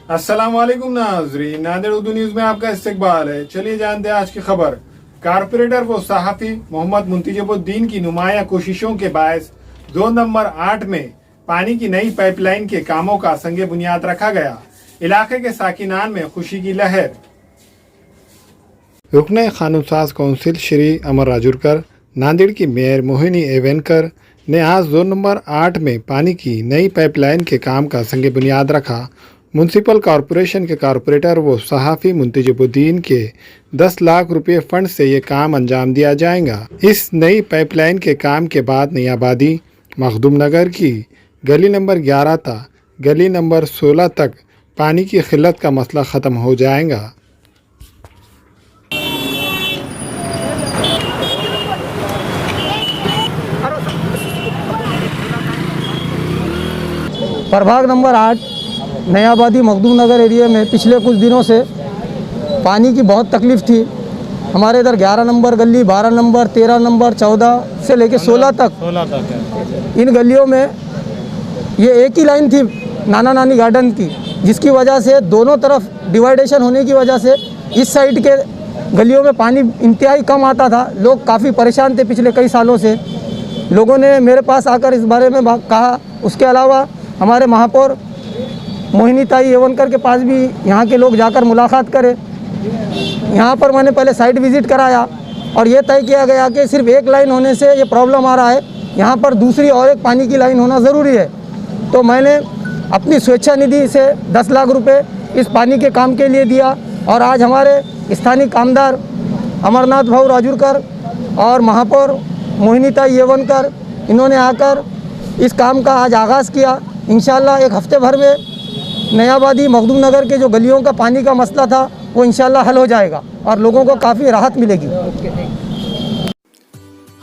अस्सलाम वालेकुम नाज़रीन, नादिर उर्दू न्यूज़ में आपका इस्तकबाल है। चलिए जानते हैं आज की खबर। कारपोरेटर व सहाफ़ी मोहम्मद मुंतजबुद्दीन की नुमाया कोशिशों के बायस जोन नंबर 8 में पानी की नई पाइपलाइन के कामों का संगे बुनियाद रखा गया। इलाके के साकिनान में खुशी की लहर। रुकन कानूनसाज कौंसिल श्री अमर राजूरकर, नांदेड़ की मेयर मोहिनी एवेनकर ने आज जोन नंबर 8 में पानी की नई पाइपलाइन के काम का संगे बुनियाद रखा। म्यूनसिपल कॉरपोरेशन के कॉरपोरेटर व सहाफ़ी मुंतजबुद्दीन के 10 लाख रुपए फंड से ये काम अंजाम दिया जाएगा। इस नई पाइपलाइन के काम के बाद नई आबादी मखदूम नगर की गली नंबर 11 था गली नंबर 16 तक पानी की किल्लत का मसला ख़त्म हो जाएगा। प्रभाग नंबर 8 नयाबादी मखदूम नगर एरिया में पिछले कुछ दिनों से पानी की बहुत तकलीफ़ थी। हमारे इधर 11 नंबर गली, 12 नंबर, 13 नंबर, 14 से लेके 16 तक इन गलियों में ये एक ही लाइन थी नाना नानी गार्डन की, जिसकी वजह से दोनों तरफ डिवाइडेशन होने की वजह से इस साइड के गलियों में पानी इंतहाई कम आता था। लोग काफ़ी परेशान थे पिछले कई सालों से। लोगों ने मेरे पास आकर इस बारे में कहा। उसके अलावा हमारे महापौर मोहिनी ताई एवनकर के पास भी यहाँ के लोग जाकर मुलाकात करें। यहाँ पर मैंने पहले साइट विज़िट कराया और ये तय किया गया कि सिर्फ एक लाइन होने से ये प्रॉब्लम आ रहा है, यहाँ पर दूसरी और एक पानी की लाइन होना ज़रूरी है। तो मैंने अपनी स्वेच्छा निधि से 10 लाख रुपए इस पानी के काम के लिए दिया और आज हमारे स्थानीय कामदार अमरनाथ भाऊ राजूरकर और महापौर मोहिनी ताई एवनकर इन्होंने आकर इस काम का आज आगाज़ किया। इंशाल्लाह एक हफ्ते भर में नयाबादी मखदूम नगर के जो गलियों का पानी का मसला था वो इंशाल्लाह हल हो जाएगा और लोगों को काफ़ी राहत मिलेगी।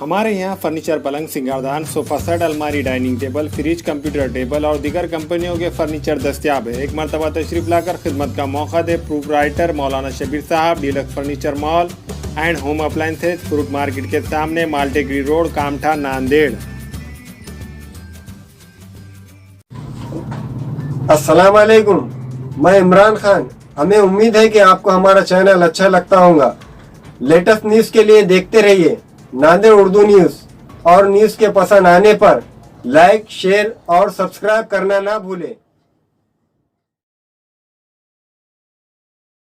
हमारे यहाँ फर्नीचर, पलंग, सिंगारदान, सोफा सेट, अलमारी, dining table, fridge, computer table और दीगर कंपनियों के फर्नीचर दस्तियाब है। एक मरतबा तशरीफ लाकर खिदमत का मौका दे। प्रोपराइटर मौलाना शबीर साहब, deluxe furniture mall and home appliances, fruit market के सामने, माल्टेगरी रोड, कामठा, नांदेड़। अस्सलाम वालेकुम, मैं इमरान खान। हमें उम्मीद है कि आपको हमारा चैनल अच्छा लगता होगा। लेटेस्ट न्यूज़ के लिए देखते रहिए नांदेड़ उर्दू न्यूज़ और न्यूज़ के पसंद आने पर लाइक, शेयर और सब्सक्राइब करना ना भूलें।